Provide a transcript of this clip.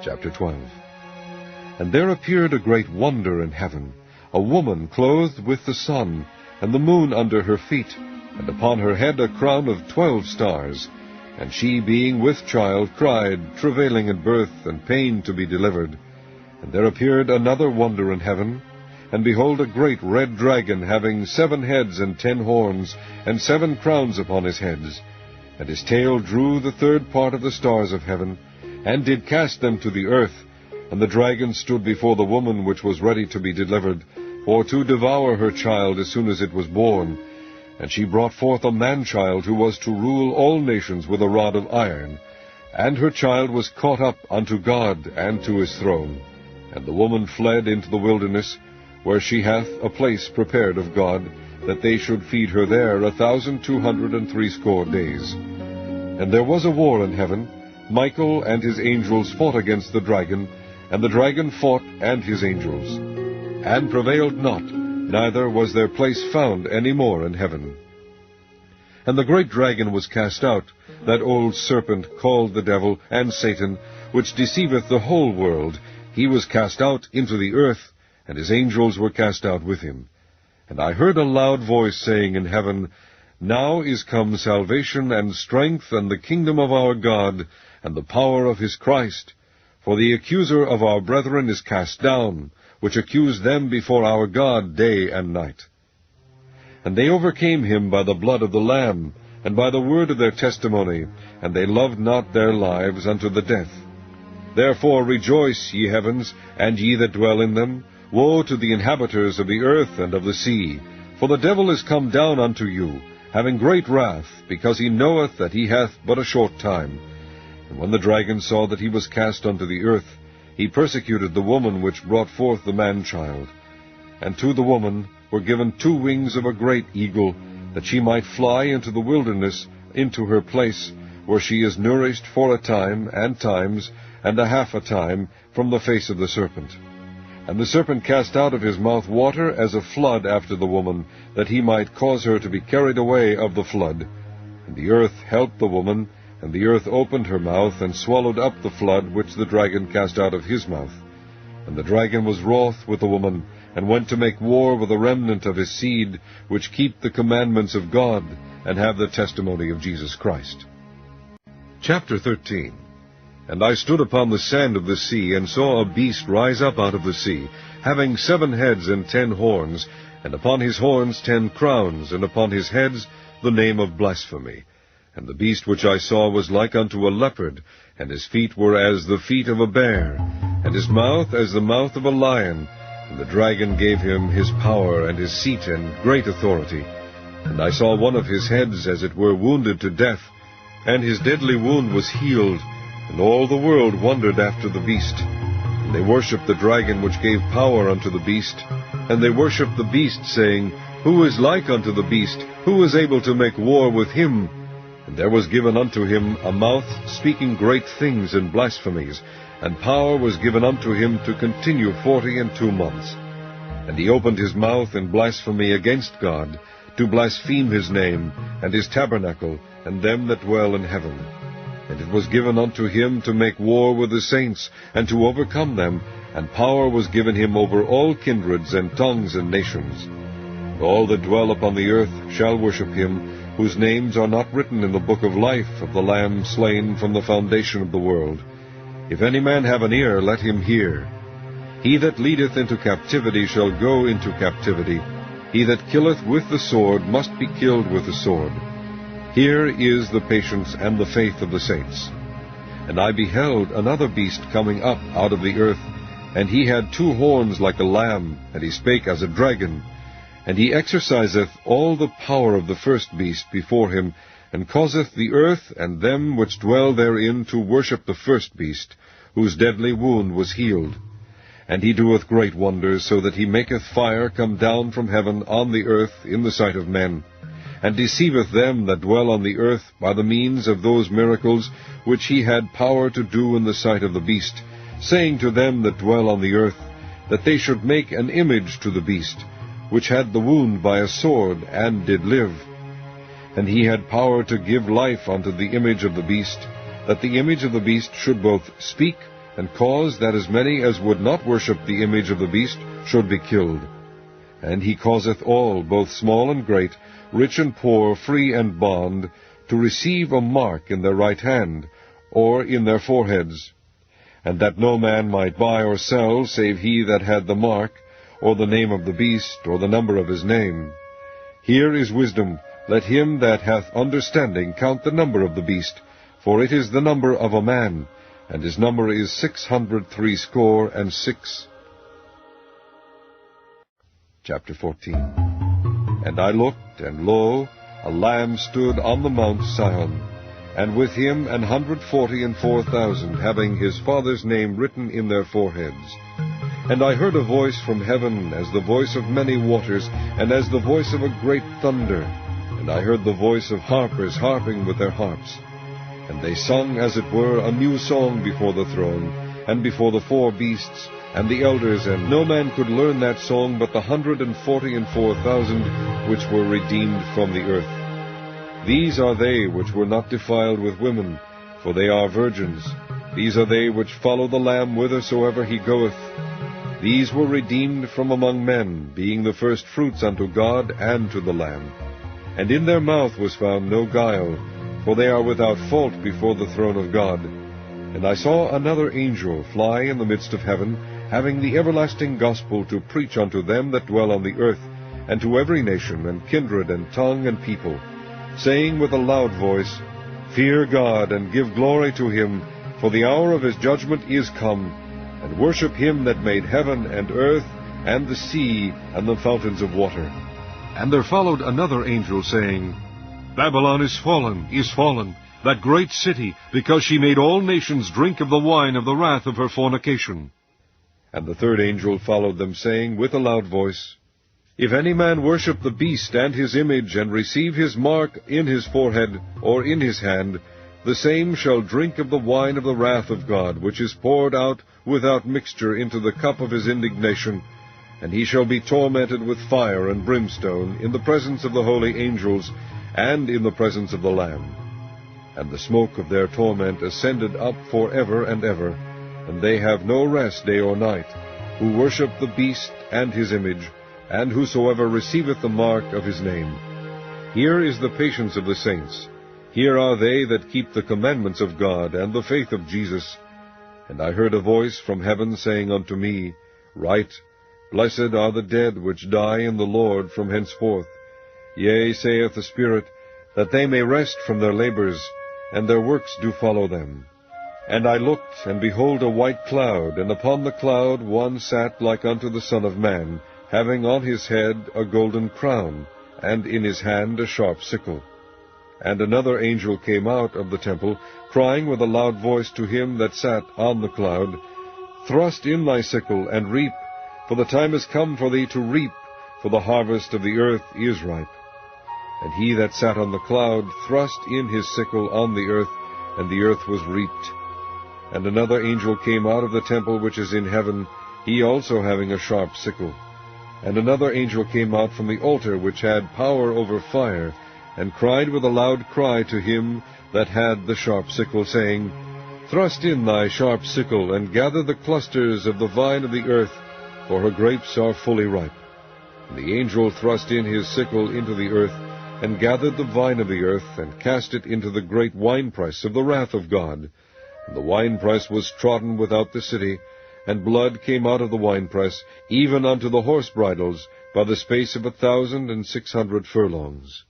Chapter 12. And there appeared a great wonder in heaven, a woman clothed with the sun, and the moon under her feet, and upon her head a crown of 12 stars. And she, being with child, cried, travailing in birth, and pain to be delivered. And there appeared another wonder in heaven, and behold, a great red dragon, having 7 heads and 10 horns, and 7 crowns upon his heads. And his tail drew the 3rd part of the stars of heaven, and did cast them to the earth. And the dragon stood before the woman which was ready to be delivered, for to devour her child as soon as it was born. And she brought forth a man-child, who was to rule all nations with a rod of iron. And her child was caught up unto God and to his throne. And the woman fled into the wilderness, where she hath a place prepared of God, that they should feed her there 1,260 days. And there was a war in heaven. Michael and his angels fought against the dragon, and the dragon fought and his angels, and prevailed not, neither was their place found any more in heaven. And the great dragon was cast out, that old serpent called the devil and Satan, which deceiveth the whole world. He was cast out into the earth, and his angels were cast out with him. And I heard a loud voice saying in heaven, Now is come salvation and strength and the kingdom of our God, and the power of his Christ. For the accuser of our brethren is cast down, which accused them before our God day and night. And they overcame him by the blood of the Lamb, and by the word of their testimony, and they loved not their lives unto the death. Therefore rejoice, ye heavens, and ye that dwell in them. Woe to the inhabitants of the earth and of the sea! For the devil is come down unto you, having great wrath, because he knoweth that he hath but a short time. And when the dragon saw that he was cast unto the earth, he persecuted the woman which brought forth the man-child. And to the woman were given 2 wings of a great eagle, that she might fly into the wilderness, into her place, where she is nourished for a time, and times, and a half a time, from the face of the serpent. And the serpent cast out of his mouth water as a flood after the woman, that he might cause her to be carried away of the flood. And the earth helped the woman, and the earth opened her mouth, and swallowed up the flood which the dragon cast out of his mouth. And the dragon was wroth with the woman, and went to make war with the remnant of his seed, which keep the commandments of God, and have the testimony of Jesus Christ. Chapter 13. And I stood upon the sand of the sea, and saw a beast rise up out of the sea, having 7 heads and 10 horns, and upon his horns 10 crowns, and upon his heads the name of blasphemy. And the beast which I saw was like unto a leopard, and his feet were as the feet of a bear, and his mouth as the mouth of a lion. And the dragon gave him his power, and his seat, and great authority. And I saw one of his heads as it were wounded to death, and his deadly wound was healed. And all the world wondered after the beast. And they worshipped the dragon which gave power unto the beast. And they worshipped the beast, saying, Who is like unto the beast? Who is able to make war with him? And there was given unto him a mouth speaking great things and blasphemies, and power was given unto him to continue 42 months. And he opened his mouth in blasphemy against God, to blaspheme his name, and his tabernacle, and them that dwell in heaven. And it was given unto him to make war with the saints, and to overcome them, and power was given him over all kindreds and tongues and nations. And all that dwell upon the earth shall worship him, whose names are not written in the book of life of the Lamb slain from the foundation of the world. If any man have an ear, let him hear. He that leadeth into captivity shall go into captivity. He that killeth with the sword must be killed with the sword. Here is the patience and the faith of the saints. And I beheld another beast coming up out of the earth, and he had 2 horns like a lamb, and he spake as a dragon. And he exerciseth all the power of the first beast before him, and causeth the earth and them which dwell therein to worship the first beast, whose deadly wound was healed. And he doeth great wonders, so that he maketh fire come down from heaven on the earth in the sight of men, and deceiveth them that dwell on the earth by the means of those miracles which he had power to do in the sight of the beast, saying to them that dwell on the earth, that they should make an image to the beast, which had the wound by a sword, and did live. And he had power to give life unto the image of the beast, that the image of the beast should both speak, and caused that as many as would not worship the image of the beast should be killed. And he causeth all, both small and great, rich and poor, free and bond, to receive a mark in their right hand, or in their foreheads, and that no man might buy or sell, save he that had the mark, or the name of the beast, or the number of his name. Here is wisdom. Let him that hath understanding count the number of the beast, for it is the number of a man, and his number is 666. Chapter 14. And I looked, and lo, a Lamb stood on the Mount Sion, and with him 144,000, having his Father's name written in their foreheads. And I heard a voice from heaven, as the voice of many waters, and as the voice of a great thunder. And I heard the voice of harpers harping with their harps. And they sung, as it were, a new song before the throne, and before the four beasts, and the elders, and no man could learn that song but the 144,000 which were redeemed from the earth. These are they which were not defiled with women, for they are virgins. These are they which follow the Lamb whithersoever he goeth. These were redeemed from among men, being the first fruits unto God and to the Lamb. And in their mouth was found no guile, for they are without fault before the throne of God. And I saw another angel fly in the midst of heaven, having the everlasting gospel to preach unto them that dwell on the earth, and to every nation, and kindred, and tongue, and people, saying with a loud voice, Fear God, and give glory to him, for the hour of his judgment is come, and worship him that made heaven, and earth, and the sea, and the fountains of water. And there followed another angel, saying, Babylon is fallen, that great city, because she made all nations drink of the wine of the wrath of her fornication. And the third angel followed them, saying with a loud voice, If any man worship the beast and his image, and receive his mark in his forehead or in his hand, the same shall drink of the wine of the wrath of God, which is poured out without mixture into the cup of his indignation, and he shall be tormented with fire and brimstone in the presence of the holy angels, and in the presence of the Lamb. And the smoke of their torment ascended up for ever and ever, and they have no rest day or night, who worship the beast and his image, and whosoever receiveth the mark of his name. Here is the patience of the saints. Here are they that keep the commandments of God, and the faith of Jesus. And I heard a voice from heaven saying unto me, Write, Blessed are the dead which die in the Lord from henceforth. Yea, saith the Spirit, that they may rest from their labors, and their works do follow them. And I looked, and behold a white cloud, and upon the cloud one sat like unto the Son of Man, having on his head a golden crown, and in his hand a sharp sickle. And another angel came out of the temple, crying with a loud voice to him that sat on the cloud, Thrust in thy sickle, and reap, for the time is come for thee to reap, for the harvest of the earth is ripe. And he that sat on the cloud thrust in his sickle on the earth, and the earth was reaped. And another angel came out of the temple which is in heaven, he also having a sharp sickle. And another angel came out from the altar which had power over fire, and cried with a loud cry to him that had the sharp sickle, saying, Thrust in thy sharp sickle, and gather the clusters of the vine of the earth, for her grapes are fully ripe. And the angel thrust in his sickle into the earth, and gathered the vine of the earth, and cast it into the great winepress of the wrath of God. And the winepress was trodden without the city, and blood came out of the winepress, even unto the horse bridles, by the space of 1,600 furlongs.